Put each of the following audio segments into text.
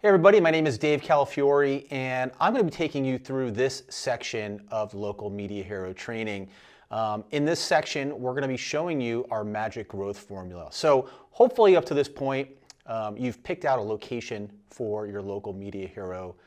Hey everybody, my name is Dave Calafiore and I'm going to be taking you through this section of Local Media Hero training. In this section, we're going to be showing you our magic growth formula. So hopefully up to this point, you've picked out a location for your Local Media Hero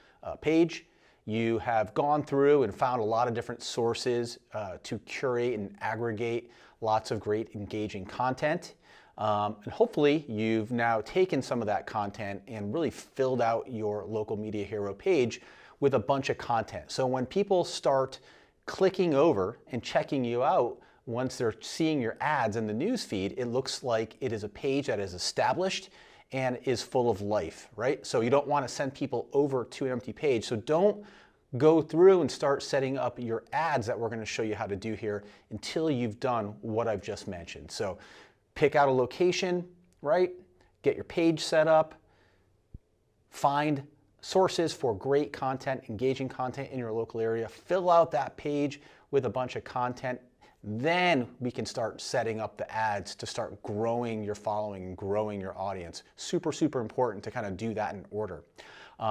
page. You have gone through and found a lot of different sources to curate and aggregate lots of great engaging content. And hopefully you've now taken some of that content and really filled out your Local Media Hero page with a bunch of content. So when people start clicking over and checking you out, once they're seeing your ads in the news feed, it looks like it is a page that is established and is full of life, right? So you don't want to send people over to an empty page. So don't go through and start setting up your ads that we're going to show you how to do here until you've done what I've just mentioned. So pick out a location, right? Get your page set up, find sources for great content, engaging content in your local area, fill out that page with a bunch of content. Then we can start setting up the ads to start growing your following and growing your audience. Super, super important to kind of do that in order.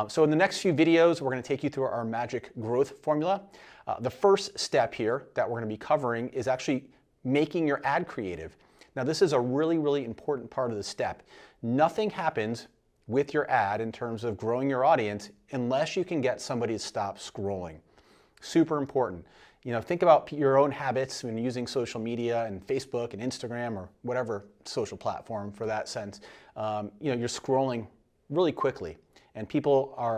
So in the next few videos, we're going to take you through our magic growth formula. The first step here that we're going to be covering is actually making your ad creative. Now this is a really, really important part of the step. Nothing happens with your ad in terms of growing your audience unless you can get somebody to stop scrolling. Super important. You know, think about your own habits when using social media and Facebook and Instagram or whatever social platform for that sense. You know, you're scrolling really quickly. And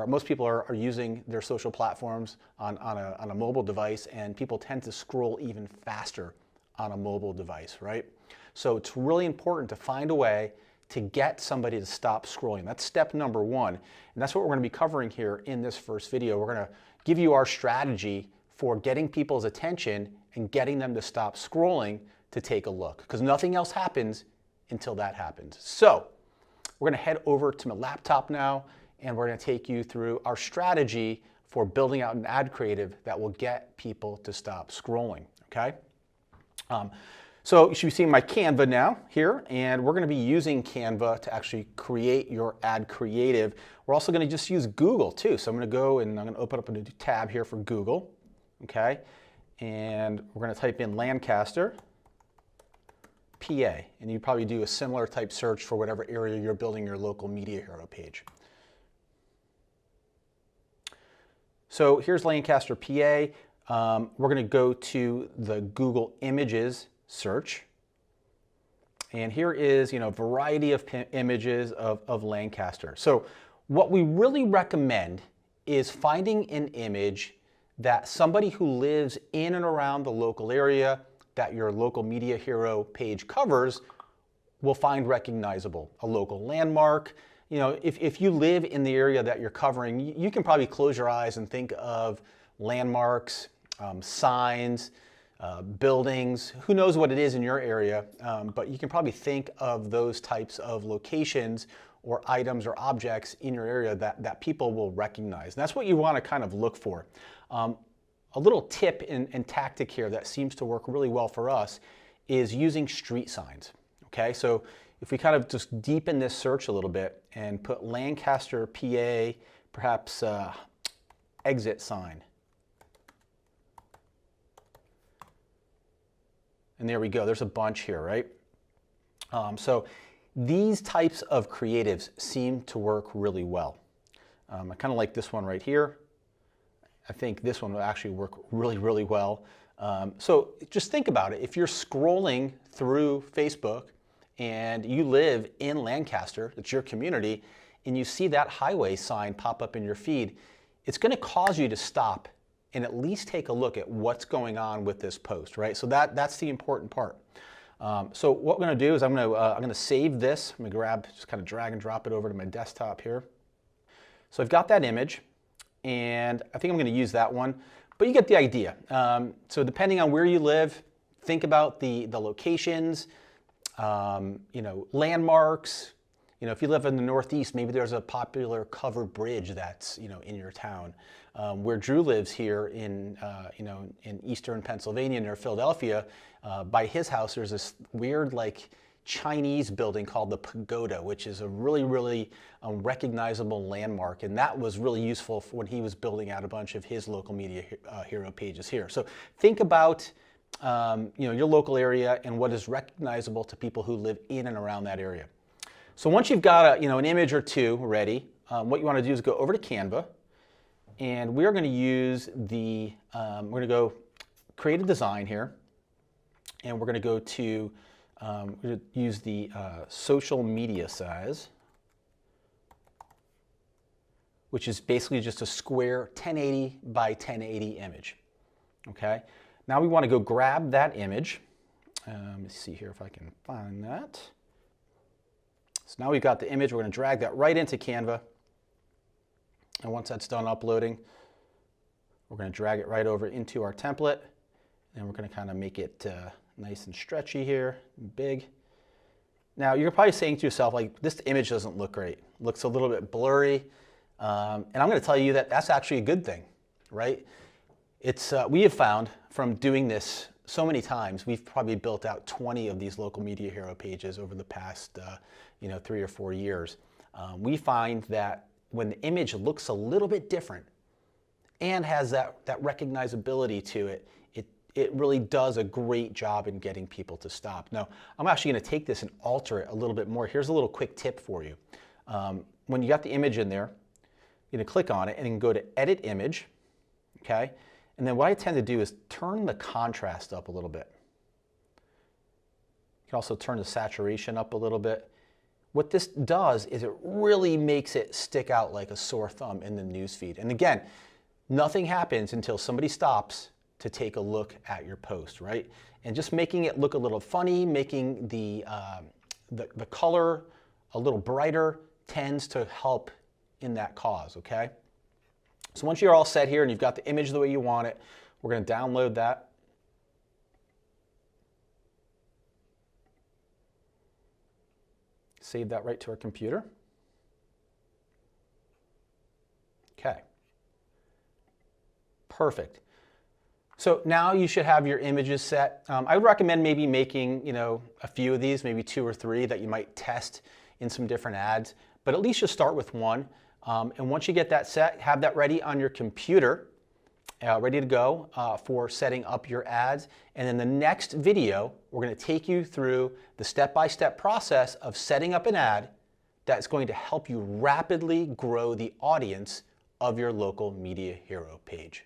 most people are using their social platforms on a mobile device, and people tend to scroll even faster on a mobile device, right? So it's really important to find a way to get somebody to stop scrolling. That's step number one. And that's what we're going to be covering here in this first video. We're going to give you our strategy for getting people's attention and getting them to stop scrolling to take a look, because nothing else happens until that happens. So we're going to head over to my laptop now, and we're going to take you through our strategy for building out an ad creative that will get people to stop scrolling, okay? So you should be seeing my Canva now here, and we're going to be using Canva to actually create your ad creative. We're also going to just use Google too. So I'm going to go and I'm going to open up a new tab here for Google, okay? And we're going to type in Lancaster, PA, and you probably do a similar type search for whatever area you're building your Local Media Hero page. So here's Lancaster, PA. We're going to go to the Google Images search, and here is, you know, a variety of images of Lancaster. So what we really recommend is finding an image that somebody who lives in and around the local area that your Local Media Hero page covers will find recognizable. A local landmark. You know, if you live in the area that you're covering, you can probably close your eyes and think of landmarks, signs, buildings, who knows what it is in your area, but you can probably think of those types of locations or items or objects in your area that people will recognize. And that's what you want to kind of look for. A little tip and tactic here that seems to work really well for us is using street signs. Okay, so if we kind of just deepen this search a little bit and put Lancaster, PA, perhaps exit sign. And there we go, there's a bunch here, right? So these types of creatives seem to work really well. I kind of like this one right here. I think this one will actually work really, really well. So just think about it. If you're scrolling through Facebook and you live in Lancaster, it's your community, and you see that highway sign pop up in your feed, it's going to cause you to stop and at least take a look at what's going on with this post, right? So that's the important part. So what we're going to do is I'm going to save this. I'm going to just kind of drag and drop it over to my desktop here. So I've got that image, and I think I'm going to use that one, but you get the idea. So depending on where you live, think about the locations, you know, landmarks. You know, if you live in the Northeast, maybe there's a popular covered bridge that's, you know, in your town. Where Drew lives here in, you know, in eastern Pennsylvania near Philadelphia, by his house, there's this weird, like, Chinese building called the Pagoda, which is a really, really recognizable landmark. And that was really useful for when he was building out a bunch of his local media hero pages here. So think about your local area and what is recognizable to people who live in and around that area. So once you've got an image or two ready, what you want to do is go over to Canva, and we're going to use we're going to go create a design here, and we're going to go to we're going to use the social media size, which is basically just a square 1080 by 1080 image. Okay. Now we want to go grab that image. Let me see here if I can find that. So now we've got the image. We're going to drag that right into Canva. And once that's done uploading, we're going to drag it right over into our template. And we're going to kind of make it nice and stretchy here, big. Now you're probably saying to yourself, like, this image doesn't look great. It looks a little bit blurry. And I'm going to tell you that that's actually a good thing, right? We have found from doing this so many times, we've probably built out 20 of these local media hero pages over the past 3 or 4 years. We find that when the image looks a little bit different and has that recognizability to it, it really does a great job in getting people to stop. Now, I'm actually going to take this and alter it a little bit more. Here's a little quick tip for you. When you got the image in there, you're going to click on it and then go to Edit Image, okay? And then what I tend to do is turn the contrast up a little bit. You can also turn the saturation up a little bit. What this does is it really makes it stick out like a sore thumb in the newsfeed. And again, nothing happens until somebody stops to take a look at your post, right? And just making it look a little funny, making the color a little brighter tends to help in that cause, okay? So once you're all set here and you've got the image the way you want it, we're going to download that. Save that right to our computer. Okay. Perfect. So now you should have your images set. I would recommend maybe making, a few of these, maybe 2 or 3 that you might test in some different ads, but at least just start with one. And once you get that set, have that ready on your computer, ready to go for setting up your ads. And in the next video, we're going to take you through the step-by-step process of setting up an ad that's going to help you rapidly grow the audience of your local media hero page.